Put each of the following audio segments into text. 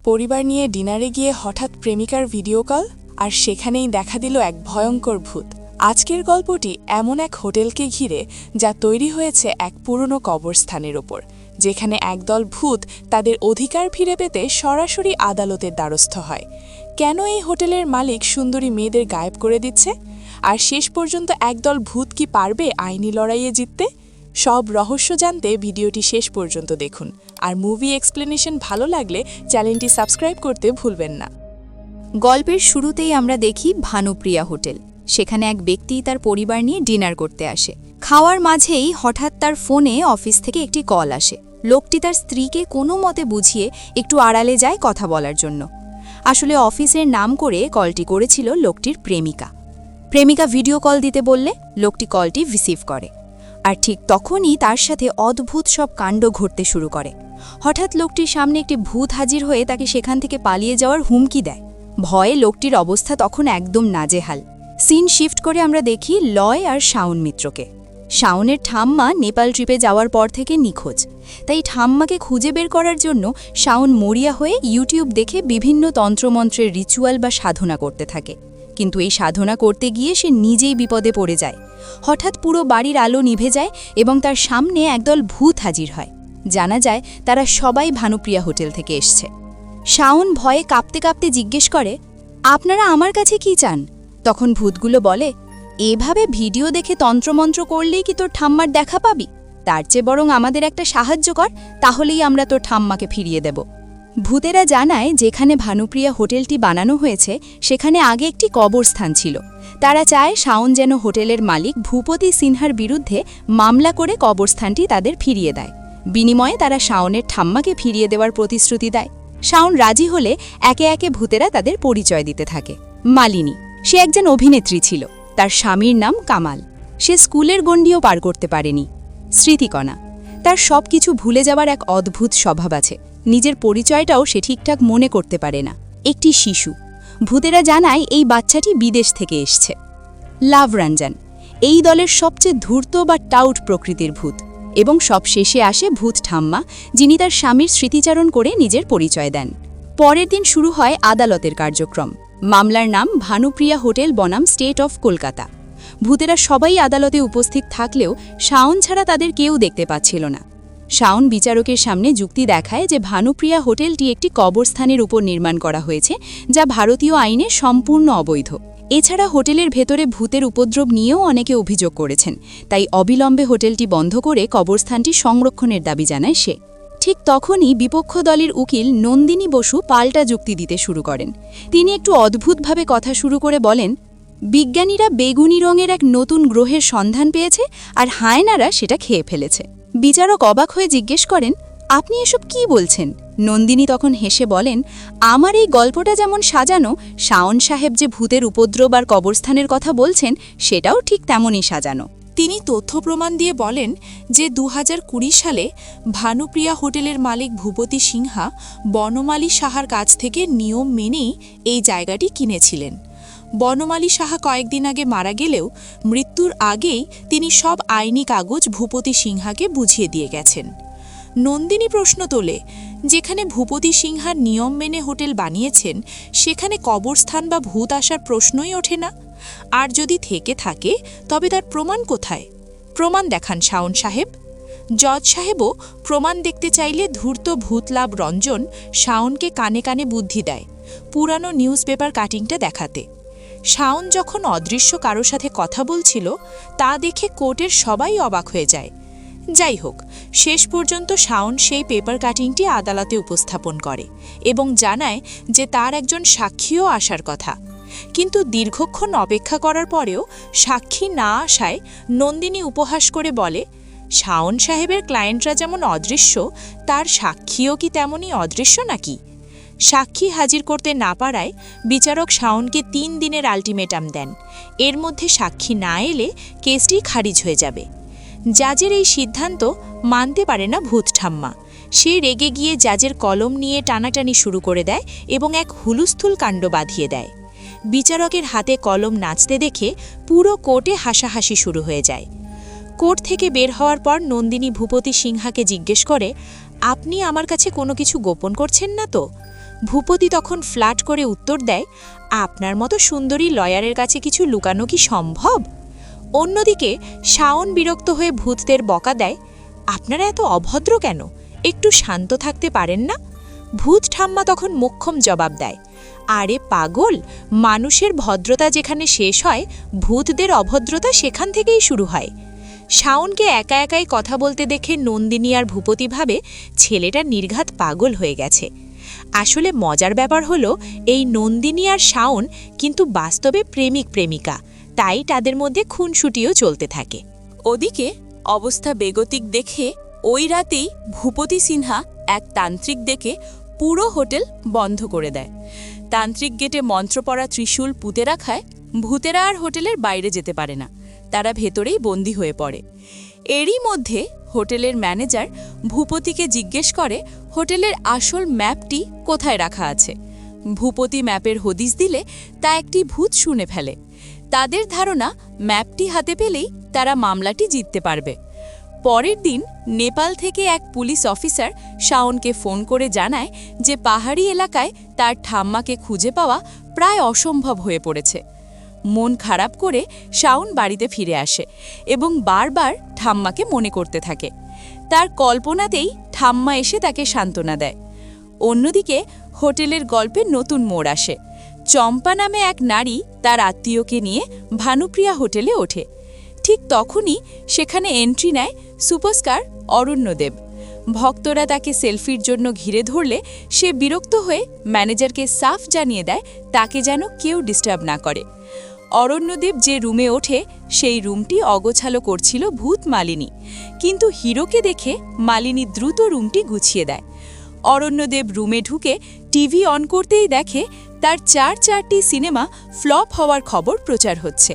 পরিবার নিয়ে ডিনারে গিয়ে হঠাৎ প্রেমিকার ভিডিও কল, আর সেখানেই দেখা দিল এক ভয়ঙ্কর ভূত। আজকের গল্পটি এমন এক হোটেলকে ঘিরে যা তৈরি হয়েছে এক পুরনো কবরস্থানের ওপর, যেখানে একদল ভূত তাদের অধিকার ফিরে পেতে সরাসরি আদালতের দ্বারস্থ হয়। কেন এই হোটেলের মালিক সুন্দরী মেয়েদের গায়েব করে দিচ্ছে, আর শেষ পর্যন্ত একদল ভূত কি পারবে আইনি লড়াইয়ে জিততে? সব রহস্য জানতে ভিডিওটি শেষ পর্যন্ত দেখুন, আর মুভি এক্সপ্লেনেশন ভালো লাগলে চ্যানেলটি সাবস্ক্রাইব করতে ভুলবেন না। গল্পের শুরুতেই আমরা দেখি ভানুপ্রিয়া হোটেল। সেখানে এক ব্যক্তি তার পরিবার নিয়ে ডিনার করতে আসে। খাওয়ার মাঝেই হঠাৎ তার ফোনে অফিস থেকে একটি কল আসে। লোকটি তার স্ত্রীকে কোনো মতে বুঝিয়ে একটু আড়ালে যায় কথা বলার জন্য। আসলে অফিসের নাম করে কলটি করেছিল লোকটির প্রেমিকা ভিডিও কল দিতে বললে লোকটি কলটি রিসিভ করে। আর ঠিক তখনই তার সাথে অদ্ভুত সব কাণ্ড ঘটতে শুরু করে। হঠাৎ লোকটির সামনে একটি ভূত হাজির হয়ে তাকে সেখান থেকে পালিয়ে যাওয়ার হুমকি দেয়। ভয়ে লোকটির অবস্থা তখন একদম নাজেহাল। সিন শিফট করে আমরা দেখি লয় আর শাওন মিত্রকে। শাওনের ঠাম্মা নেপাল ট্রিপে যাওয়ার পর থেকে নিখোঁজ, তাই ঠাম্মাকে খুঁজে বের করার জন্য শাওন মরিয়া হয়ে ইউটিউব দেখে বিভিন্ন তন্ত্রমন্ত্রের রিচুয়াল বা সাধনা করতে থাকে। কিন্তু এই সাধনা করতে গিয়ে সে নিজেই বিপদে পড়ে যায়। হঠাৎ পুরো বাড়ির আলো নিভে যায় এবং তার সামনে একদল ভূত হাজির হয়। জানা যায় তারা সবাই ভানুপ্রিয়া হোটেল থেকে এসছে। শাওন ভয়ে কাঁপতে কাঁপতে জিজ্ঞেস করে, আপনারা আমার কাছে কি চান? তখন ভূতগুলো বলে, এভাবে ভিডিও দেখে তন্ত্রমন্ত্র করলেই কি তোর ঠাম্মার দেখা পাবি? তার চেয়ে বরং আমাদের একটা সাহায্য কর, তাহলেই আমরা তোর ঠাম্মাকে ফিরিয়ে দেব। ভূতেরা জানায় যেখানে ভানুপ্রিয়া হোটেলটি বানানো হয়েছে সেখানে আগে একটি কবরস্থান ছিল। তারা চায় শাওন যেন হোটেলের মালিক ভূপতি সিনহার বিরুদ্ধে মামলা করে কবরস্থানটি তাদের ফিরিয়ে দেয়। বিনিময়ে তারা শাওনের ঠাম্মাকে ফিরিয়ে দেওয়ার প্রতিশ্রুতি দেয়। শাওন রাজি হলে একে একে ভূতেরা তাদের পরিচয় দিতে থাকে। মালিনী, সে একজন অভিনেত্রী ছিল। তার স্বামীর নাম কামাল। সে স্কুলের গণ্ডিও পার করতে পারেনি। স্মৃতিকণা, তার সব কিছু ভুলে যাওয়ার এক অদ্ভুত স্বভাব আছে। নিজের পরিচয়টাও সে ঠিকঠাক মনে করতে পারে না। একটি শিশু। ভূতেরা জানায় এই বাচ্চাটি বিদেশ থেকে এসছে। লাভরঞ্জন, এই দলের সবচেয়ে ধূর্ত বা টাউট প্রকৃতির ভূত। এবং সব শেষে আসে ভূত ঠাম্মা, যিনি তার স্বামীর স্মৃতিচারণ করে নিজের পরিচয় দেন। পরের দিন শুরু হয় আদালতের কার্যক্রম। মামলার নাম ভানুপ্রিয়া হোটেল বনাম স্টেট অফ কলকাতা। ভূতেরা সবাই আদালতে উপস্থিত থাকলেও শাওন ছাড়া তাদের কেউ দেখতে পাচ্ছিল না। শাওন বিচারকের সামনে যুক্তি দেখায় যে ভানুপ্রিয়া হোটেলটি একটি কবরস্থানের উপর নির্মাণ করা হয়েছে, যা ভারতীয় আইনে সম্পূর্ণ অবৈধ। এছাড়া হোটেলের ভেতরে ভূতের উপদ্রব নিয়েও অনেকে অভিযোগ করেছেন, তাই অবিলম্বে হোটেলটি বন্ধ করে কবরস্থানটি সংরক্ষণের দাবি জানায় সে। ঠিক তখনই বিপক্ষ দলের উকিল নন্দিনী বসু পাল্টা যুক্তি দিতে শুরু করেন। তিনি একটু অদ্ভুতভাবে কথা শুরু করে বলেন, বিজ্ঞানীরা বেগুনি রঙের এক নতুন গ্রহের সন্ধান পেয়েছে, আর হায়নারা সেটা খেয়ে ফেলেছে। বিচারক অবাক হয়ে জিজ্ঞেস করেন, আপনি এসব কি বলছেন? নন্দিনী তখন হেসে বলেন, আমার এই গল্পটা যেমন সাজানো, শাওন সাহেব যে ভূতের উপদ্রব আর কবরস্থানের কথা বলছেন সেটাও ঠিক তেমনই সাজানো। তিনি তথ্য প্রমাণ দিয়ে বলেন যে 2020 সালে ভানুপ্রিয়া হোটেলের মালিক ভূপতি সিনহা বনমালী সাহার কাছ থেকে নিয়ম মেনেই এই জায়গাটি কিনেছিলেন। বনমালী সাহা কয়েকদিন আগে মারা গেলেও মৃত্যুর আগেই তিনি সব আইনি কাগজ ভূপতি সিনহাকে বুঝিয়ে দিয়ে গেছেন। নন্দিনী প্রশ্ন তোলে, যেখানে ভূপতি সিনহার নিয়ম মেনে হোটেল বানিয়েছেন সেখানে কবরস্থান বা ভূত আসার প্রশ্নই ওঠে না। আর যদি থেকে থাকে তবে তার প্রমাণ কোথায়? প্রমাণ দেখান শাওন সাহেব। জজ সাহেবও প্রমাণ দেখতে চাইলে ধূর্ত ভূতলাভ রঞ্জন শাওনকে কানে কানে বুদ্ধি দেয় পুরানো নিউজ পেপার কাটিংটা দেখাতে। শাওন যখন অদৃশ্য কারো সাথে কথা বলছিল তা দেখে কোর্টের সবাই অবাক হয়ে যায়। যাই হোক, শেষ পর্যন্ত শাওন সেই পেপার কাটিংটি আদালতে উপস্থাপন করে এবং জানায় যে তার একজন সাক্ষীও আসার কথা। কিন্তু দীর্ঘক্ষণ অপেক্ষা করার পরেও সাক্ষী না আসায় নন্দিনী উপহাস করে বলে, শাওন সাহেবের ক্লায়েন্টরা যেমন অদৃশ্য, তার সাক্ষীও কি তেমনই অদৃশ্য নাকি? সাক্ষী হাজির করতে না পারায় বিচারক শাওনকে 3 দিনের আলটিমেটাম দেন। এর মধ্যে সাক্ষী না এলে কেসটি খারিজ হয়ে যাবে। জাজের এই সিদ্ধান্ত মানতে পারে না ভূত ঠাম্মা। সে রেগে গিয়ে জাজের কলম নিয়ে টানাটানি শুরু করে দেয় এবং এক হুলুস্থুল কাণ্ড বাঁধিয়ে দেয়। বিচারকের হাতে কলম নাচতে দেখে পুরো কোর্টে হাসাহাসি শুরু হয়ে যায়। কোর্ট থেকে বের হওয়ার পর নন্দিনী ভূপতি সিনহাকে জিজ্ঞেস করে, আপনি আমার কাছে কোনো কিছু গোপন করছেন না তো? ভূপতি তখন ফ্ল্যাট করে উত্তর দেয়, আপনার মতো সুন্দরী লয়ারের কাছে কিছু লুকানো কি সম্ভব? অন্যদিকে শাওন বিরক্ত হয়ে ভূতদের বকা দেয়, আপনারা এত অভদ্র কেন? একটু শান্ত থাকতে পারেন না? ভূত ঠাম্মা তখন মোক্ষম জবাব দেয়, আরে পাগল, মানুষের ভদ্রতা যেখানে শেষ হয়, ভূতদের অভদ্রতা সেখান থেকেই শুরু হয়। শাওনকে একা একাই কথা বলতে দেখে নন্দিনী আর ভূপতি ভাবে ছেলেটা নির্ঘাত পাগল হয়ে গেছে। আসলে মজার ব্যাপার হলো, এই নন্দিনী আর শাওন কিন্তু বাস্তবে প্রেমিক প্রেমিকা, তাই তাদের মধ্যে খুনসুটিও চলতে থাকে। ওদিকে অবস্থা বেগতিক দেখে ওই রাতেই ভূপতি সিনহা এক তান্ত্রিক ডেকে পুরো হোটেল বন্ধ করে দেয়। তান্ত্রিক গেটে মন্ত্র পড়া ত্রিশূল পুঁতে রাখায় ভূতেরা আর হোটেলের বাইরে যেতে পারে না, তারা ভেতরেই বন্দী হয়ে পড়ে। এরই মধ্যে হোটেলের ম্যানেজার ভূপতিকে জিজ্ঞেস করে হোটেলের আসল ম্যাপটি কোথায় রাখা আছে। ভূপতি ম্যাপের হদিশ দিলে তা একটি ভূত শুনে ফেলে। তাদের ধারণা ম্যাপটি হাতে পেলেই তারা মামলাটি জিততে পারবে। পরের দিন নেপাল থেকে এক পুলিশ অফিসার শাওনকে ফোন করে জানায় যে পাহাড়ি এলাকায় তার ঠাম্মাকে খুঁজে পাওয়া প্রায় অসম্ভব হয়ে পড়েছে। মন খারাপ করে শাওন বাড়িতে ফিরে আসে এবং বারবার ঠাম্মাকে মনে করতে থাকে। তার কল্পনাতেই ঠাম্মা এসে তাকে সান্ত্বনা দেয়। অন্যদিকে হোটেলের গল্পে নতুন মোড় আসে। চম্পা নামে এক নারী তার আত্মীয়কে নিয়ে ভানুপ্রিয়া হোটেলে ওঠে। ঠিক তখনই সেখানে এন্ট্রি নেয় সুপারস্টার অরণ্যদেব। ভক্তরা তাকে সেলফির জন্য ঘিরে ধরলে সে বিরক্ত হয়ে ম্যানেজারকে সাফ জানিয়ে দেয় তাকে যেন কেউ ডিস্টার্ব না করে। অরণ্যদেব যে রুমে ওঠে সেই রুমটি অগোছালো করছিল ভূত মালিনী, কিন্তু হিরোকে দেখে মালিনী দ্রুত রুমটি গুছিয়ে দেয়। অরণ্যদেব রুমে ঢুকে টিভি অন করতেই দেখে তার চারটি সিনেমা ফ্লপ হওয়ার খবর প্রচার হচ্ছে।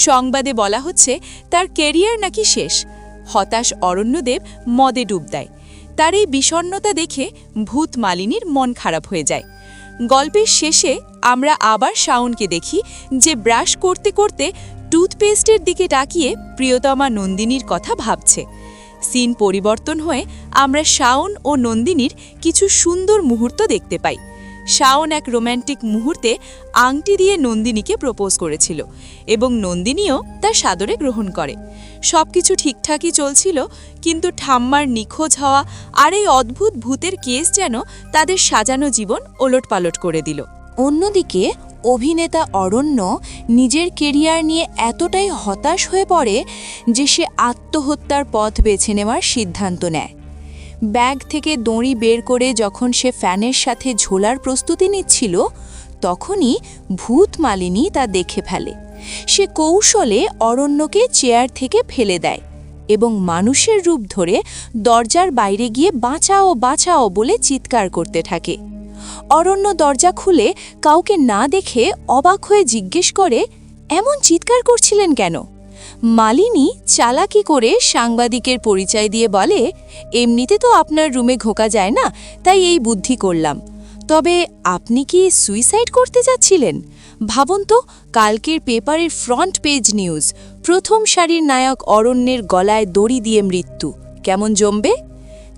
সংবাদে বলা হচ্ছে তার ক্যারিয়ার নাকি শেষ। হতাশ অরণ্যদেব মদে ডুব দেয়। তার এই বিষণ্ণতা দেখে ভূত মালিনীর মন খারাপ হয়ে যায়। গল্পের শেষে আমরা আবার শাওনকে দেখি যে ব্রাশ করতে করতে টুথপেস্টের দিকে তাকিয়ে প্রিয়তমা নন্দিনীর কথা ভাবছে। সিন পরিবর্তন হয়ে আমরা শাওন ও নন্দিনীর কিছু সুন্দর মুহূর্ত দেখতে পাই। শাওন এক রোম্যান্টিক মুহূর্তে আংটি দিয়ে নন্দিনীকে প্রপোজ করেছিল এবং নন্দিনীও তা সাদরে গ্রহণ করে। সবকিছু ঠিকঠাকই চলছিল, কিন্তু ঠাম্মার নিখোঁজ হওয়া আর এই অদ্ভুত ভূতের কেস যেন তাদের সাজানো জীবন ওলটপালট করে দিল। অন্যদিকে অভিনেতা অরণ্য নিজের কেরিয়ার নিয়ে এতটাই হতাশ হয়ে পড়ে যে সে আত্মহত্যার পথ বেছে নেওয়ার সিদ্ধান্ত নেয়। ব্যাগ থেকে দড়ি বের করে যখন সে ফ্যানের সাথে ঝোলার প্রস্তুতি নিচ্ছিল, তখনই ভূত মালিনী তা দেখে ফেলে। সে কৌশলে অরণ্যকে চেয়ার থেকে ফেলে দেয় এবং মানুষের রূপ ধরে দরজার বাইরে গিয়ে বাঁচাও বাঁচাও বলে চিৎকার করতে থাকে। অরণ্য দরজা খুলে কাউকে না দেখে অবাক হয়ে জিজ্ঞেস করে, এমন চিৎকার করছিলেন কেন? মালিনী চালাকি করে সাংবাদিকের পরিচয় দিয়ে বলে, এমনিতে তো আপনার রুমে ঘোকা যায় না, তাই এই বুদ্ধি করলাম। তবে আপনি কি সুইসাইড করতে যাচ্ছিলেন? ভাবুন তো, কালকের পেপারের ফ্রন্ট পেজ নিউজ, প্রথম সারির নায়ক অরণ্যের গলায় দড়ি দিয়ে মৃত্যু, কেমন জমবে?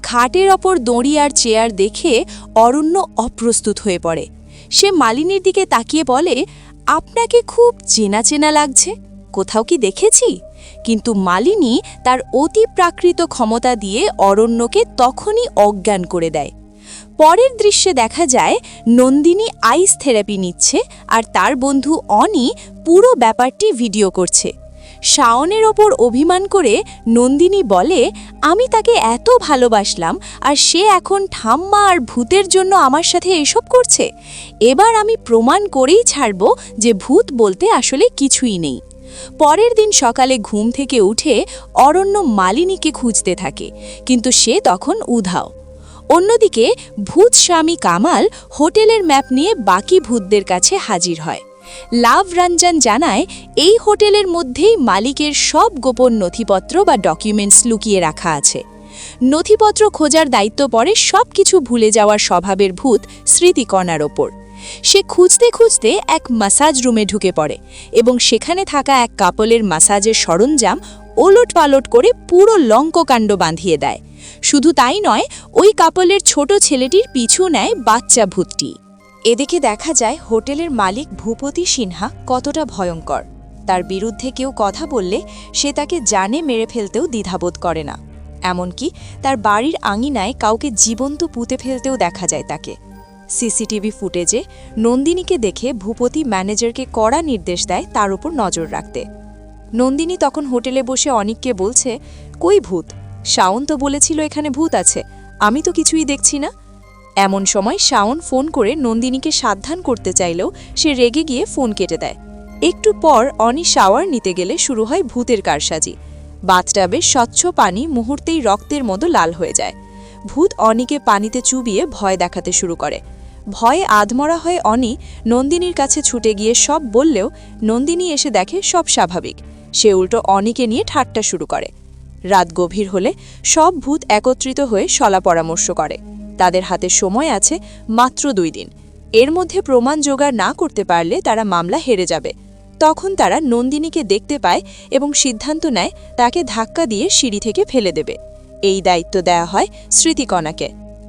খাটের ওপর দড়ি আর চেয়ার দেখে অরণ্য অপ্রস্তুত হয়ে পড়ে। সে মালিনীর দিকে তাকিয়ে বলে, আপনাকে খুব চেনা চেনা লাগছে, কোথাও কি দেখেছি? কিন্তু মালিনী তার অতি প্রাকৃত ক্ষমতা দিয়ে অরণ্যকে তখনই অজ্ঞান করে দেয়। পরের দৃশ্যে দেখা যায় নন্দিনী আইস থেরাপি নিচ্ছে আর তার বন্ধু অনি পুরো ব্যাপারটি ভিডিও করছে। শাওনের ওপর অভিমান করে নন্দিনী বলে, আমি তাকে এত ভালোবাসলাম আর সে এখন ঠাম্মা আর ভূতের জন্য আমার সাথে এসব করছে। এবার আমি প্রমাণ করেই ছাড়ব যে ভূত বলতে আসলে কিছুই নেই। পরের দিন সকালে ঘুম থেকে উঠে অরণ্য মালিনীকে খুঁজতে থাকে, কিন্তু সে তখন উধাও। অন্যদিকে ভূত স্বামী কামাল হোটেলের ম্যাপ নিয়ে বাকি ভূতদের কাছে হাজির হয়। লাভ রঞ্জন জানায় এই হোটেলের মধ্যেই মালিকের সব গোপন নথিপত্র বা ডকুমেন্টস লুকিয়ে রাখা আছে। নথিপত্র খোঁজার দায়িত্ব পড়ে সবকিছু ভুলে যাওয়ার স্বভাবের ভূত স্মৃতিকণার ওপর। সে খুঁজতে খুঁজতে এক মাসাজ রুমে ঢুকে পড়ে এবং সেখানে থাকা এক কাপলের মাসাজের সরঞ্জাম ওলটপালট করে পুরো লঙ্ককাণ্ড বাঁধিয়ে দেয়। শুধু তাই নয়, ওই কাপলের ছোট ছেলেটির পিছু নেয় বাচ্চা ভূতটি। এদিকে দেখা যায় হোটেলের মালিক ভূপতি সিনহা কতটা ভয়ঙ্কর। তার বিরুদ্ধে কেউ কথা বললে সে তাকে জানে মেরে ফেলতেও দ্বিধাবোধ করে না। এমনকি তার বাড়ির আঙিনায় কাউকে জীবন্ত পুঁতে ফেলতেও দেখা যায় তাকে। সিসিটিভি ফুটেজে নন্দিনীকে দেখে ভূপতি ম্যানেজারকে কড়া নির্দেশ দেয় তার উপর নজর রাখতে। নন্দিনী তখন হোটেলে বসে অনিককে বলছে, কই ভূত? শাওন তো বলেছিল এখানে ভূত আছে, আমি তো কিছুই দেখছি না। এমন সময় শাওন ফোন করে নন্দিনীকে সাবধান করতে চাইলেও সে রেগে গিয়ে ফোন কেটে দেয়। একটু পর অনি শাওয়ার নিতে গেলে শুরু হয় ভূতের কারসাজি। বাথটাবের স্বচ্ছ পানি মুহূর্তেই রক্তের মতো লাল হয়ে যায়। ভূত অনিকে পানিতে চুবিয়ে ভয় দেখাতে শুরু করে। ভয়ে আধমরা হয়ে অনি নন্দিনীর কাছে ছুটে গিয়ে সব বললেও নন্দিনী এসে দেখে সব স্বাভাবিক। সে উল্টো অনিকে নিয়ে ঠাট্টা শুরু করে। রাত গভীর হলে সব ভূত একত্রিত হয়ে সলা পরামর্শ করে। তাদের হাতে সময় আছে মাত্র 2 দিন। এর মধ্যে প্রমাণ জোগাড় না করতে পারলে তারা মামলা হেরে যাবে। তখন তারা নন্দিনীকে দেখতে পায় এবং সিদ্ধান্ত নেয় তাকে ধাক্কা দিয়ে সিঁড়ি থেকে ফেলে দেবে। এই দায়িত্ব দেয়া হয় স্মৃতিকণাকে।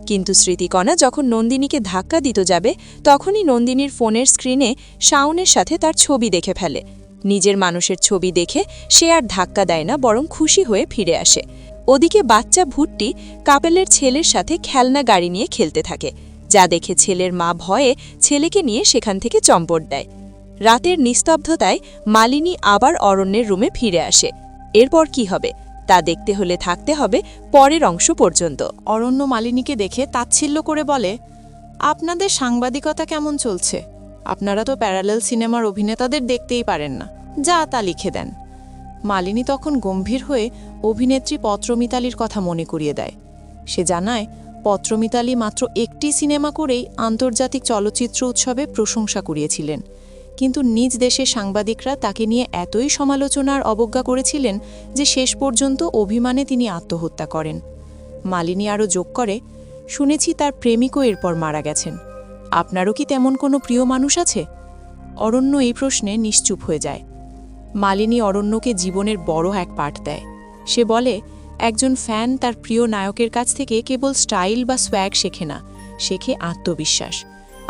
কিন্তু স্মৃতিকণা যখন নন্দিনীকে ধাক্কা দিতে যাবে তখনই নন্দিনীর ফোনের স্ক্রিনে শাওনের সাথে তার ছবি দেখে ফেলে। নিজের মানুষের ছবি দেখে সে আর ধাক্কা দেয় না, বরং খুশি হয়ে ফিরে আসে। ওদিকে বাচ্চা ভূতটি কাপেলের ছেলের সাথে খেলনা গাড়ি নিয়ে খেলতে থাকে, যা দেখে ছেলের মা ভয়ে ছেলেকে নিয়ে সেখান থেকে চম্পট দেয়। রাতের নিস্তব্ধতায় মালিনী আবার অরণ্যের রুমে ফিরে আসে। এরপর কি হবে তা দেখতে হলে থাকতে হবে পরের অংশ পর্যন্ত। অরণ্য মালিনীকে দেখে তাচ্ছিল্য করে বলে, আপনাদের সাংবাদিকতা কেমন চলছে? আপনারা তো প্যারালেল সিনেমার অভিনেতাদের দেখতেই পারেন না, যা তা লিখে দেন। মালিনী তখন গম্ভীর হয়ে অভিনেত্রী পত্রমিতালির কথা মনে করিয়ে দেয়। সে জানায়, পত্রমিতালি মাত্র একটি সিনেমা করেই আন্তর্জাতিক চলচ্চিত্র উৎসবে প্রশংসা কুড়িয়েছিলেন, কিন্তু নিজ দেশের সাংবাদিকরা তাকে নিয়ে এতই সমালোচনার অবজ্ঞা করেছিলেন যে শেষ পর্যন্ত অভিমানে তিনি আত্মহত্যা করেন। মালিনী আরও যোগ করে, শুনেছি তার প্রেমিকও এরপর মারা গেছেন। আপনারও কি তেমন কোনো প্রিয় মানুষ আছে? অরণ্য এই প্রশ্নে নিশ্চুপ হয়ে যায়। মালিনী অরণ্যকে জীবনের বড় এক পাঠ দেয়। সে বলে, একজন ফ্যান তার প্রিয় নায়কের কাছ থেকে কেবল স্টাইল বা সোয়াগ শেখে না, শেখে আত্মবিশ্বাস।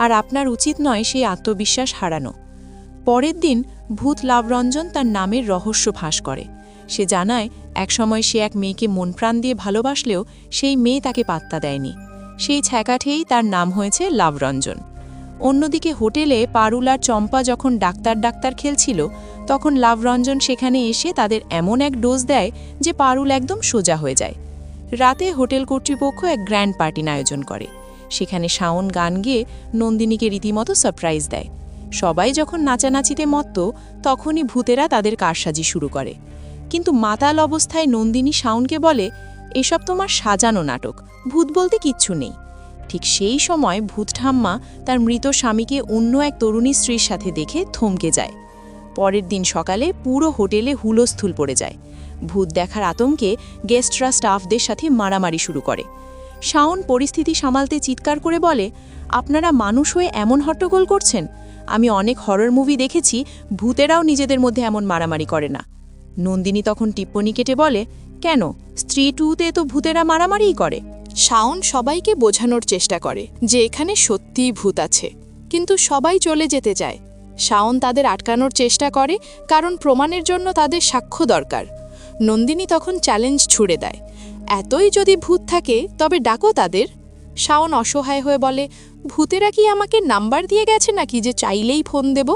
আর আপনার উচিত নয় সেই আত্মবিশ্বাস হারানো। পরের দিন ভূত লাভরঞ্জন তার নামের রহস্য ফাঁস করে। সে জানায়, একসময় সে এক মেয়েকে মন প্রাণ দিয়ে ভালোবাসলেও সেই মেয়ে তাকে পাত্তা দেয়নি। সেই ছ্যাঁকাঠেই তার নাম হয়েছে লাভরঞ্জন। অন্যদিকে হোটেলে পারুল আর চম্পা যখন ডাক্তার খেলছিল, তখন লাভরঞ্জন সেখানে এসে তাদের এমন এক ডোজ দেয় যে পারুল একদম সোজা হয়ে যায়। রাতে হোটেল কর্তৃপক্ষ এক গ্র্যান্ড পার্টির আয়োজন করে। সেখানে শাওন গান গেয়ে নন্দিনীকে রীতিমতো সারপ্রাইজ দেয়। সবাই যখন নাচানাচিতে মত্ত, তখনই ভূতেরা তাদের কারসাজি শুরু করে। কিন্তু মাতাল অবস্থায় নন্দিনী শাওনকে বলে, এসব তোমার সাজানো নাটক, ভূত বলতে কিচ্ছু নেই। ঠিক সেই সময় ভূত ঠাম্মা তার মৃত স্বামীকে অন্য এক তরুণী স্ত্রীর সাথে দেখে থমকে যায়। পরের দিন সকালে পুরো হোটেলে হুলস্থুল পড়ে যায়। ভূত দেখার আতঙ্কে গেস্টরা স্টাফদের সাথে মারামারি শুরু করে। শাওন পরিস্থিতি সামালতে চিৎকার করে বলে, আপনারা মানুষ হয়ে এমন হট্টগোল করছেন? আমি অনেক হরর মুভি দেখেছি, ভূতেরাও নিজেদের মধ্যে এমন মারামারি করে না। নন্দিনী তখন টিপ্পনি কেটে বলে, কেন, স্ত্রী 2-তে তো ভূতেরা মারামারিই করে। শাওন সবাইকে বোঝানোর চেষ্টা করে যে এখানে সত্যিই ভূত আছে, কিন্তু সবাই চলে যেতে চায়। শাওন তাদের আটকানোর চেষ্টা করে, কারণ প্রমাণের জন্য তাদের সাক্ষ্য দরকার। নন্দিনী তখন চ্যালেঞ্জ ছুড়ে দেয়, এতই যদি ভূত থাকে তবে ডাকো তাদের। শাওন অসহায় হয়ে বলে, ভূতেরা কি আমাকে নাম্বার দিয়ে গেছে নাকি যে চাইলেই ফোন দেব?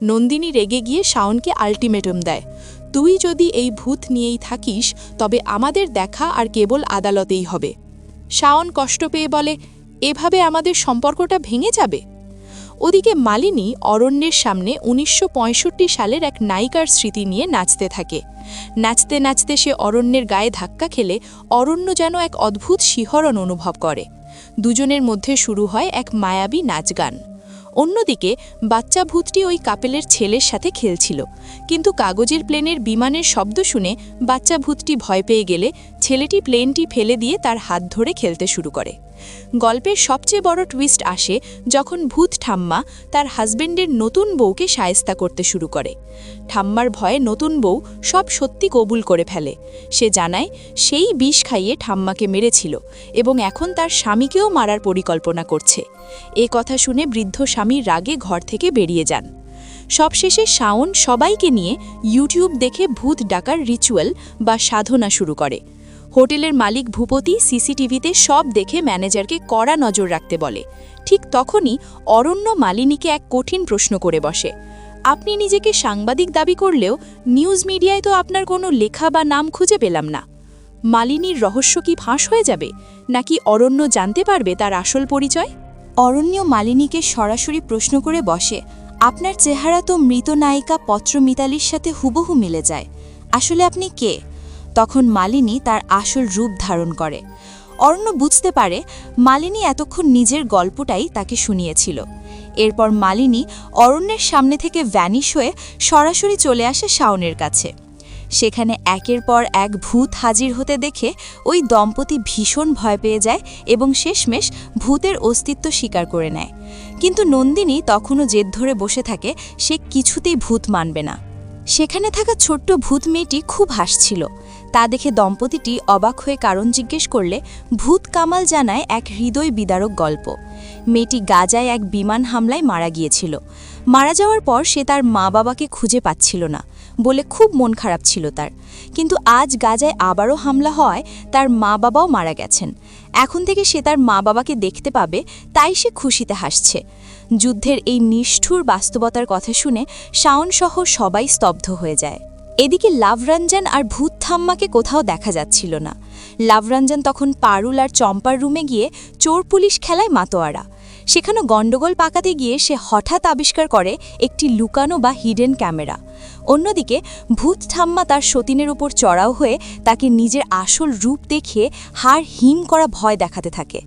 নন্দিনী রেগে গিয়ে শাওনকে আলটিমেটাম দেয়, তুই যদি এই ভূত নিয়েই থাকিস তবে আমাদের দেখা আর কেবল আদালতেই হবে। শাওন কষ্ট পেয়ে বলে, এভাবে আমাদের সম্পর্কটা ভেঙে যাবে। ওদিকে মালিনী অরণ্যের সামনে 1965 সালের এক নায়িকার স্মৃতি নিয়ে নাচতে থাকে। নাচতে নাচতে সে অরণ্যের গায়ে ধাক্কা খেলে অরণ্য যেন এক অদ্ভুত শিহরণ অনুভব করে। দুজনের মধ্যে শুরু হয় এক মায়াবী নাচগান। অন্যদিকে বাচ্চা ভূতটি ওই কাপেলের ছেলের সাথে খেলছিল, কিন্তু কাগজের প্লেনের বিমানের শব্দ শুনে বাচ্চা ভূতটি ভয় পেয়ে গেলে ছেলেটি প্লেনটি ফেলে দিয়ে তার হাত ধরে খেলতে শুরু করে। গল্পের সবচেয়ে বড় টুইস্ট আসে যখন ভূত ঠাম্মা তার হাজবেন্ডের নতুন বউকে শায়েস্তা করতে শুরু করে। ঠাম্মার ভয়ে নতুন বউ সব সত্যি কবুল করে ফেলে। সে জানায় সেই বিষ খাইয়ে ঠাম্মাকে মেরেছিল এবং এখন তার স্বামীকেও মারার পরিকল্পনা করছে। এ কথা শুনে বৃদ্ধ স্বামীর রাগে ঘর থেকে বেরিয়ে যান। সবশেষে শাওন সবাইকে নিয়ে ইউটিউব দেখে ভূত ডাকার রিচুয়াল বা সাধনা শুরু করে। হোটেলের মালিক ভূপতি সিসিটিভিতে সব দেখে ম্যানেজারকে কড়া নজর রাখতে বলে। ঠিক তখনই অরণ্য মালিনীকে এক কঠিন প্রশ্ন করে বসে। আপনি নিজেকে সাংবাদিক দাবি করলেও নিউজ মিডিয়ায় তো আপনার কোনো লেখা বা নাম খুঁজে পেলাম না। মালিনীর রহস্য কি ফাঁস হয়ে যাবে, নাকি অরণ্য জানতে পারবে তার আসল পরিচয়? অরণ্য মালিনীকে সরাসরি প্রশ্ন করে বসে, আপনার চেহারা তো মৃত নায়িকা পত্র মিতালির সাথে হুবহু মিলে যায়, আসলে আপনি কে? তখন মালিনী তার আসল রূপ ধারণ করে। অরণ্য বুঝতে পারে মালিনী এতক্ষণ নিজের গল্পটাই তাকে শুনিয়েছিল। এরপর মালিনী অরণ্যের সামনে থেকে ভ্যানিশ হয়ে সরাসরি চলে আসে শাওনের কাছে। সেখানে একের পর এক ভূত হাজির হতে দেখে ওই দম্পতি ভীষণ ভয় পেয়ে যায় এবং শেষমেশ ভূতের অস্তিত্ব স্বীকার করে নেয়। কিন্তু নন্দিনী তখনও জেদ ধরে বসে থাকে, সে কিছুতেই ভূত মানবে না। সেখানে থাকা ছোট্ট ভূত মেয়েটি খুব হাসছিল। তা দেখে দম্পতিটি অবাক হয়ে কারণ জিজ্ঞেস করলে ভূত কামাল জানায় এক হৃদয় বিদারক গল্প। মেয়েটি গাজায় এক বিমান হামলায় মারা গিয়েছিল। মারা যাওয়ার পর সে তার মা বাবাকে খুঁজে পাচ্ছিল না বলে খুব মন খারাপ ছিল তার। কিন্তু আজ গাজায় আবারও হামলা হওয়ায় তার মা বাবাও মারা গেছেন। এখন থেকে সে তার মা বাবাকে দেখতে পাবে, তাই সে খুশিতে হাসছে। যুদ্ধের এই নিষ্ঠুর বাস্তবতার কথা শুনে শাওনসহ সবাই স্তব্ধ হয়ে যায়। এদিকে লাভরঞ্জন আর ভূত ঠাম্মাকে কোথাও দেখা যাচ্ছিল না। লাভরঞ্জন তখন পারুল আর চম্পার রুমে গিয়ে চোর পুলিশ খেলায় মাতোয়ারা। সেখানে গণ্ডগোল পাকাতে গিয়ে সে হঠাৎ আবিষ্কার করে একটি লুকানো বা হিডেন ক্যামেরা। অন্যদিকে ভূত ঠাম্মা তার সতীনের উপর চড়াও হয়ে তাকে নিজের আসল রূপ দেখিয়ে হাড় হিম করা ভয় দেখাতে থাকে।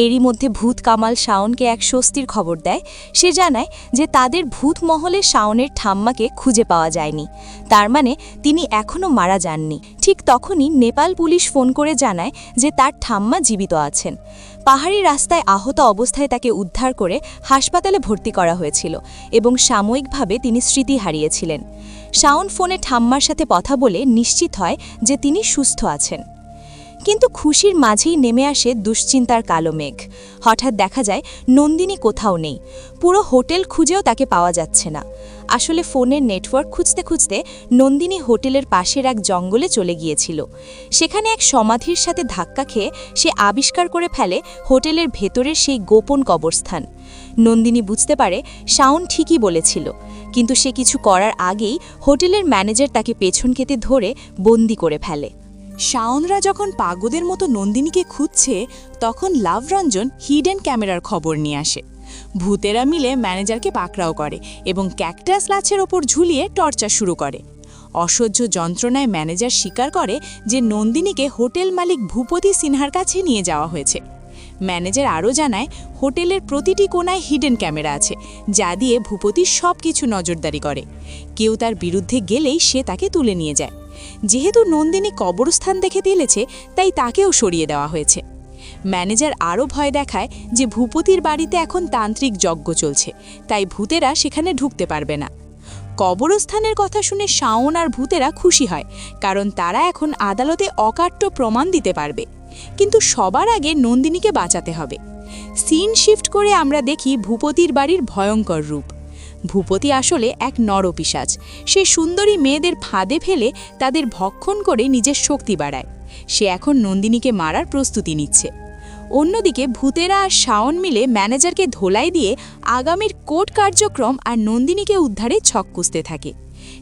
এরই মধ্যে ভূত কামাল শাওনকে এক স্বস্তির খবর দেয়। সে জানায় যে তাদের ভূত মহলে শাওনের ঠাম্মাকে খুঁজে পাওয়া যায়নি, তার মানে তিনি এখনও মারা যাননি। ঠিক তখনই নেপাল পুলিশ ফোন করে জানায় যে তার ঠাম্মা জীবিত আছেন। পাহাড়ি রাস্তায় আহত অবস্থায় তাকে উদ্ধার করে হাসপাতালে ভর্তি করা হয়েছিল এবং সাময়িকভাবে তিনি স্মৃতি হারিয়েছিলেন। শাওন ফোনে ঠাম্মার সাথে কথা বলে নিশ্চিত হয় যে তিনি সুস্থ আছেন। কিন্তু খুশির মাঝেই নেমে আসে দুশ্চিন্তার কালো মেঘ। হঠাৎ দেখা যায় নন্দিনী কোথাও নেই। পুরো হোটেল খুঁজেও তাকে পাওয়া যাচ্ছে না। আসলে ফোনের নেটওয়ার্ক খুঁজতে খুঁজতে নন্দিনী হোটেলের পাশের এক জঙ্গলে চলে গিয়েছিল। সেখানে এক সমাধির সাথে ধাক্কা খেয়ে সে আবিষ্কার করে ফেলে হোটেলের ভেতরের সেই গোপন কবরস্থান। নন্দিনী বুঝতে পারে শাওন ঠিকই বলেছিল, কিন্তু সে কিছু করার আগেই হোটেলের ম্যানেজার তাকে পেছন কেটে ধরে বন্দি করে ফেলে। শাওনরা যখন পাগলের মতো নন্দিনীকে খুঁজছে, তখন লাভরঞ্জন হিডেন ক্যামেরার খবর নিয়ে আসে। ভূতেরা মিলে ম্যানেজারকে পাকড়াও করে এবং ক্যাকটাস লাছের ওপর ঝুলিয়ে টর্চার শুরু করে। অসহ্য যন্ত্রণায় ম্যানেজার স্বীকার করে যে নন্দিনীকে হোটেল মালিক ভূপতি সিনহার কাছে নিয়ে যাওয়া হয়েছে। ম্যানেজার আরও জানায় হোটেলের প্রতিটি কোণায় হিডেন ক্যামেরা আছে, যা দিয়ে ভূপতি সব কিছু নজরদারি করে। কেউ তার বিরুদ্ধে গেলেই সে তাকে তুলে নিয়ে যায়। যেহেতু নন্দিনী কবরস্থান দেখে দিলেছে, তাই তাকেও সরিয়ে দেওয়া হয়েছে। ম্যানেজার আরও ভয় দেখায় যে ভূপতির বাড়িতে এখন তান্ত্রিক যজ্ঞ চলছে, তাই ভূতেরা সেখানে ঢুকতে পারবে না। কবরস্থানের কথা শুনে শাওন আর ভূতেরা খুশি হয়, কারণ তারা এখন আদালতে অকাট্য প্রমাণ দিতে পারবে। কিন্তু সবার আগে নন্দিনীকে বাঁচাতে হবে। সিন শিফট করে আমরা দেখি ভূপতির বাড়ির ভয়ঙ্কর রূপ। ভূপতি আসলে এক নরপিশাচ। সে সুন্দরী মেয়েদের ফাঁদে ফেলে তাদের ভক্ষণ করে নিজের শক্তি বাড়ায়। সে এখন নন্দিনীকে মারার প্রস্তুতি নিচ্ছে। অন্যদিকে ভূতেরা আর শাওন মিলে ম্যানেজারকে ধোলাই দিয়ে আগামীর কোর্ট কার্যক্রম আর নন্দিনীকে উদ্ধারে ছক কষতে থাকে।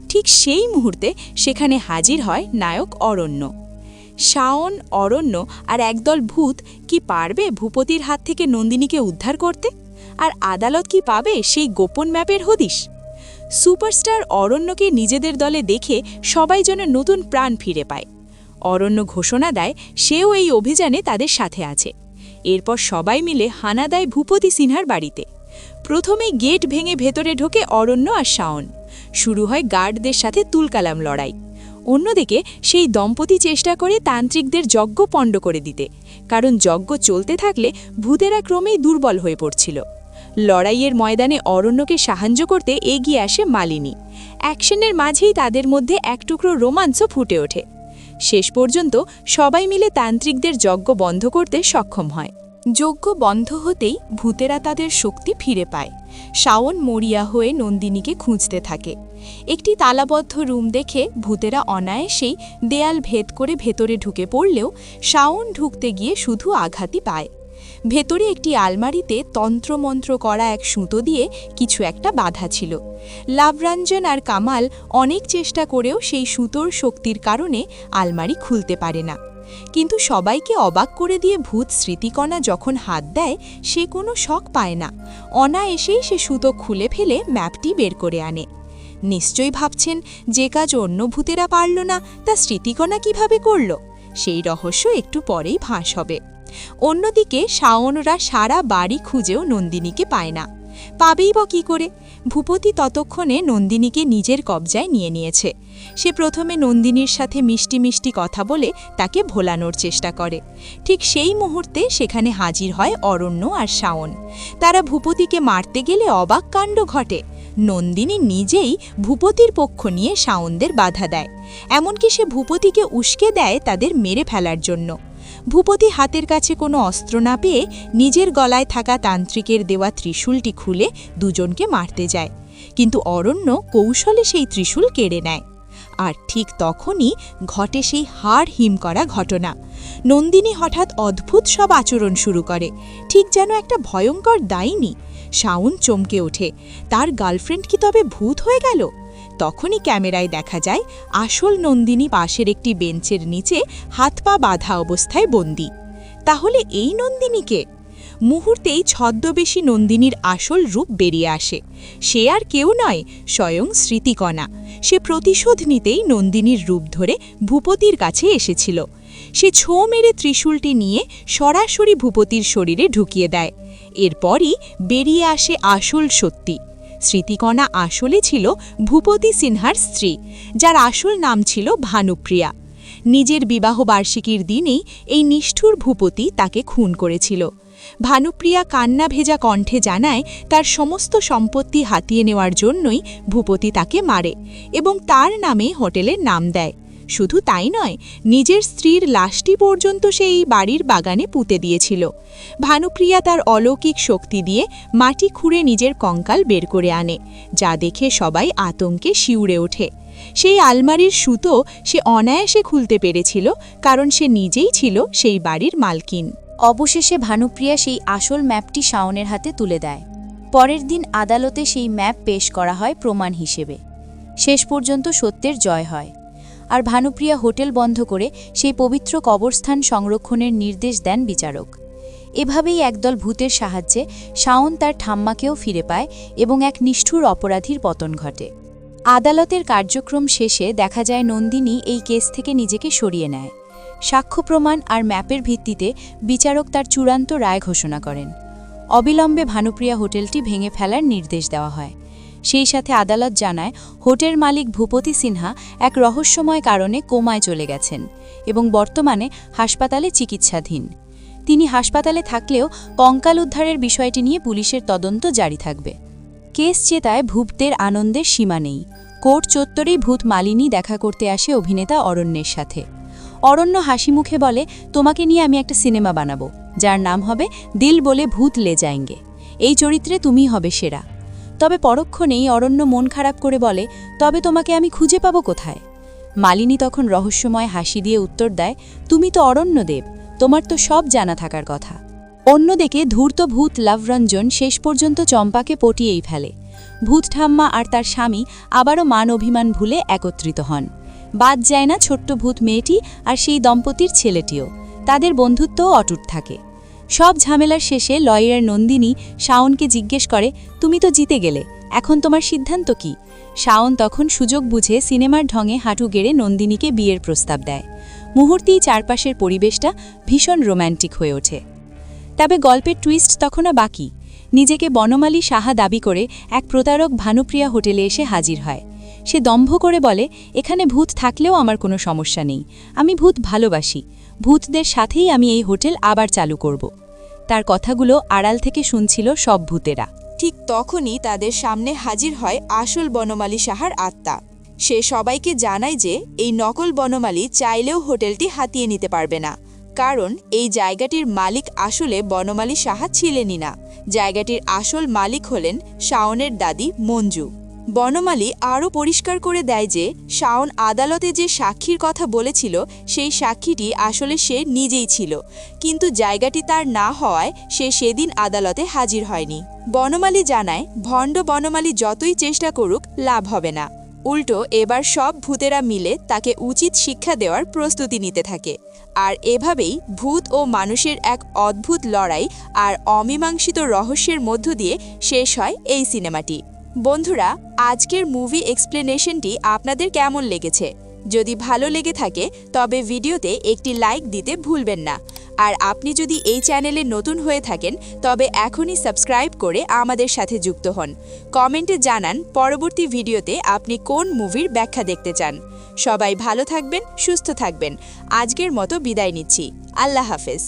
ঠিক সেই মুহূর্তে সেখানে হাজির হয় নায়ক অরণ্য। শাওন, অরণ্য আর একদল ভূত কি পারবে ভূপতির হাত থেকে নন্দিনীকে উদ্ধার করতে? আর আদালত কি পাবে সেই গোপন ম্যাপের হদিশ? সুপারস্টার অরণ্যকে নিজেদের দলে দেখে সবাই যেন নতুন প্রাণ ফিরে পায়। অরণ্য ঘোষণা দেয় সেও এই অভিযানে তাদের সাথে আছে। এরপর সবাই মিলে হানা দেয় ভূপতি সিনহার বাড়িতে। প্রথমেই গেট ভেঙে ভেতরে ঢোকে অরণ্য আর শাওন। শুরু হয় গার্ডদের সাথে তুলকালাম লড়াই। অন্যদিকে সেই দম্পতি চেষ্টা করে তান্ত্রিকদের যজ্ঞ পণ্ড করে দিতে, কারণ যজ্ঞ চলতে থাকলে ভূতেরা ক্রমেই দুর্বল হয়ে পড়ছিল। লড়াইয়ের ময়দানে অরণ্যকে সাহায্য করতে এগিয়ে আসে মালিনী। অ্যাকশনের মাঝেই তাদের মধ্যে এক টুকরো রোমাঞ্চও ফুটে ওঠে। শেষ পর্যন্ত সবাই মিলে তান্ত্রিকদের যজ্ঞ বন্ধ করতে সক্ষম হয়। যজ্ঞ বন্ধ হতেই ভূতেরা তাদের শক্তি ফিরে পায়। শাওন মরিয়া হয়ে নন্দিনীকে খুঁজতে থাকে। একটি তালাবদ্ধ রুম দেখে ভূতেরা অনায়াসেই দেয়াল ভেদ করে ভেতরে ঢুকে পড়লেও শাওন ঢুকতে গিয়ে শুধু আঘাতই পায়। ভেতরে একটি আলমারিতে তন্ত্রমন্ত্র করা এক সুতো দিয়ে কিছু একটা বাঁধা ছিল। লাভরঞ্জন আর কামাল অনেক চেষ্টা করেও সেই সুতোর শক্তির কারণে আলমারি খুলতে পারে না। কিন্তু সবাইকে অবাক করে দিয়ে ভূত স্মৃতিকণা যখন হাত দেয়, সে কোনো শক পায় না। অনায়াসেই সে সুতো খুলে ফেলে ম্যাপটি বের করে আনে। নিশ্চয়ই ভাবছেন, যে কাজ অন্য ভূতেরা পারল না তা স্মৃতিকণা কিভাবে করল? সেই রহস্য একটু পরেই ফাঁস হবে। অন্যদিকে শাওনরা সারা বাড়ি খুঁজেও নন্দিনীকে পায় না। পাবেই বা কী করে? ভূপতি ততক্ষণে নন্দিনীকে নিজের কবজায় নিয়ে নিয়েছে। সে প্রথমে নন্দিনীর সাথে মিষ্টি মিষ্টি কথা বলে তাকে ভোলানোর চেষ্টা করে। ঠিক সেই মুহূর্তে সেখানে হাজির হয় অরণ্য আর শাওন। তারা ভূপতিকে মারতে গেলে অবাক কাণ্ড ঘটে। নন্দিনী নিজেই ভূপতির পক্ষ নিয়ে শাওনদের বাধা দেয়। এমনকি সে ভূপতিকে উস্কে দেয় তাদের মেরে ফেলার জন্য। ভূপতি হাতের কাছে কোনো অস্ত্র না পেয়ে নিজের গলায় থাকা তান্ত্রিকের দেওয়া ত্রিশূলটি খুলে দুজনকে মারতে যায়, কিন্তু অরণ্য কৌশলে সেই ত্রিশূল কেড়ে নেয়। আর ঠিক তখনই ঘটে সেই হাড় হিম করা ঘটনা। নন্দিনী হঠাৎ অদ্ভুত সব আচরণ শুরু করে, ঠিক যেন একটা ভয়ঙ্কর ডাইনি। শাওন চমকে ওঠে, তার গার্লফ্রেন্ড কি তবে ভূত হয়ে গেল? তখনই ক্যামেরায় দেখা যায় আসল নন্দিনী পাশের একটি বেঞ্চের নিচে হাত পা বাঁধা অবস্থায় বন্দী। তাহলে এই নন্দিনীকে? মুহূর্তেই ছদ্মবেশী নন্দিনীর আসল রূপ বেরিয়ে আসে। সে আর কেউ নয়, স্বয়ং স্মৃতিকণা। সে প্রতিশোধ নিতেই নন্দিনীর রূপ ধরে ভূপতির কাছে এসেছিল। সে ছোঁ মেরে ত্রিশূলটি নিয়ে সরাসরি ভূপতির শরীরে ঢুকিয়ে দেয়। এরপরই বেরিয়ে আসে আসল সত্যি। স্মৃতিকণা আসলে ছিল ভূপতি সিনহার স্ত্রী, যার আসল নাম ছিল ভানুপ্রিয়া। নিজের বিবাহবার্ষিকীর দিনেই এই নিষ্ঠুর ভূপতি তাকে খুন করেছিল। ভানুপ্রিয়া কান্না ভেজা কণ্ঠে জানায় তার সমস্ত সম্পত্তি হাতিয়ে নেওয়ার জন্যই ভূপতি তাকে মারে এবং তার নামে হোটেলের নাম দেয়। শুধু তাই নয়, নিজের স্ত্রীর লাশটি পর্যন্ত সেই বাড়ির বাগানে পুঁতে দিয়েছিল। ভানুপ্রিয়া তার অলৌকিক শক্তি দিয়ে মাটি খুঁড়ে নিজের কঙ্কাল বের করে আনে, যা দেখে সবাই আতঙ্কে শিউরে ওঠে। সেই আলমারির সুতো সে অনায়াসে খুলতে পেরেছিল, কারণ সে নিজেই ছিল সেই বাড়ির মালকিন। অবশেষে ভানুপ্রিয়া সেই আসল ম্যাপটি শাওনের হাতে তুলে দেয়। পরের দিন আদালতে সেই ম্যাপ পেশ করা হয় প্রমাণ হিসেবে। শেষ পর্যন্ত সত্যের জয় হয়, আর ভানুপ্রিয়া হোটেল বন্ধ করে সেই পবিত্র কবরস্থান সংরক্ষণের নির্দেশ দেন বিচারক। এভাবেই একদল ভূতের সাহায্যে শাওন তার ঠাম্মাকেও ফিরে পায় এবং এক নিষ্ঠুর অপরাধীর পতন ঘটে। আদালতের কার্যক্রম শেষে দেখা যায় নন্দিনী এই কেস থেকে নিজেকে সরিয়ে নেয়। সাক্ষ্য প্রমাণ আর ম্যাপের ভিত্তিতে বিচারক তার চূড়ান্ত রায় ঘোষণা করেন। অবিলম্বে ভানুপ্রিয়া হোটেলটি ভেঙে ফেলার নির্দেশ দেওয়া হয়। সেই সাথে আদালত জানায় হোটেল মালিক ভূপতি সিনহা এক রহস্যময় কারণে কোমায় চলে গেছেন এবং বর্তমানে হাসপাতালে চিকিৎসাধীন। তিনি হাসপাতালে থাকলেও কঙ্কাল উদ্ধারের বিষয়টি নিয়ে পুলিশের তদন্ত জারি থাকবে। কেস জেতায় ভূতদের আনন্দের সীমা নেই। কোর্ট চত্বরেই ভূত মালিনী দেখা করতে আসে অভিনেতা অরণ্যের সাথে। অরণ্য হাসি মুখে বলে, তোমাকে নিয়ে আমি একটা সিনেমা বানাবো, যার নাম হবে দিল বলে ভূত লে যায়েঙ্গে। এই চরিত্রে তুমিই হবে সেরা। তবে পরক্ষণেই অরণ্য মন খারাপ করে বলে, তবে তোমাকে আমি খুঁজে পাবো কোথায়? মালিনী তখন রহস্যময় হাসি দিয়ে উত্তর দেয়, তুমি তো অরণ্যদেব, তোমার তো সব জানা থাকার কথা। অন্যদিকে ধূর্ত ভূত লাভরঞ্জন শেষ পর্যন্ত চম্পাকে পটিয়েই ফেলে। ভূত ঠাম্মা আর তার স্বামী আবারও মান অভিমান ভুলে একত্রিত হন। বাদ যায় না ছোট্ট ভূত মেয়েটি আর সেই দম্পতির ছেলেটিও। তাদের বন্ধুত্বও অটুট থাকে। সব ঝামেলার শেষে লয়ার নন্দিনী শাওনকে জিজ্ঞেস করে, তুমি তো জিতে গেলে, এখন তোমার সিদ্ধান্ত কি? শাওন তখন সুযোগ বুঝে সিনেমার ঢঙে হাঁটু গেড়ে নন্দিনীকে বিয়ের প্রস্তাব দেয়। মুহূর্তেই চারপাশের পরিবেশটা ভীষণ রোম্যান্টিক হয়ে ওঠে। তবে গল্পের টুইস্ট তখনও বাকি। নিজেকে বনমালী সাহা দাবি করে এক প্রতারক ভানুপ্রিয়া হোটেলে এসে হাজির হয়। সে দম্ভ করে বলে, এখানে ভূত থাকলেও আমার কোনো সমস্যা নেই, আমি ভূত ভালোবাসি। ভূতদের সাথেই আমি এই হোটেল আবার চালু করব তার কথাগুলো আড়াল থেকে শুনছিল সব ভূতেরা। ঠিক তখনই তাদের সামনে হাজির হয় আসল বনমালী সাহার আত্মা। সে সবাইকে জানায় যে এই নকল বনমালী চাইলেও হোটেলটি হাতিয়ে নিতে পারবে না, কারণ এই জায়গাটির মালিক আসলে বনমালী সাহা ছিলেনই না। জায়গাটির আসল মালিক হলেন শাওনের দাদি মঞ্জু। বনমালী আরও পরিষ্কার করে দেয় যে শাওন আদালতে যে সাক্ষীর কথা বলেছিল সেই সাক্ষীটি আসলে সে নিজেই ছিল, কিন্তু জায়গাটি তার না হওয়ায় সে সেদিন আদালতে হাজির হয়নি। বনমালী জানায় ভণ্ড বনমালী যতই চেষ্টা করুক লাভ হবে না। উল্টো এবার সব ভূতেরা মিলে তাকে উচিত শিক্ষা দেওয়ার প্রস্তুতি নিতে থাকে। আর এভাবেই ভূত ও মানুষের এক অদ্ভুত লড়াই আর অমীমাংসিত রহস্যের মধ্য দিয়ে শেষ হয় এই সিনেমাটি। বন্ধুরা, আজকের মুভি এক্সপ্লেনেশনটি আপনাদের কেমন লেগেছে? যদি ভালো লেগে থাকে তবে ভিডিওতে একটি লাইক দিতে ভুলবেন না। আর আপনি যদি এই চ্যানেলে নতুন হয়ে থাকেন তবে এখনই সাবস্ক্রাইব করে আমাদের সাথে যুক্ত হন। কমেন্টে জানান পরবর্তী ভিডিওতে আপনি কোন মুভির ব্যাখ্যা দেখতে চান। সবাই ভালো থাকবেন, সুস্থ থাকবেন। আজকের মতো বিদায় নিচ্ছি। আল্লাহ হাফেজ।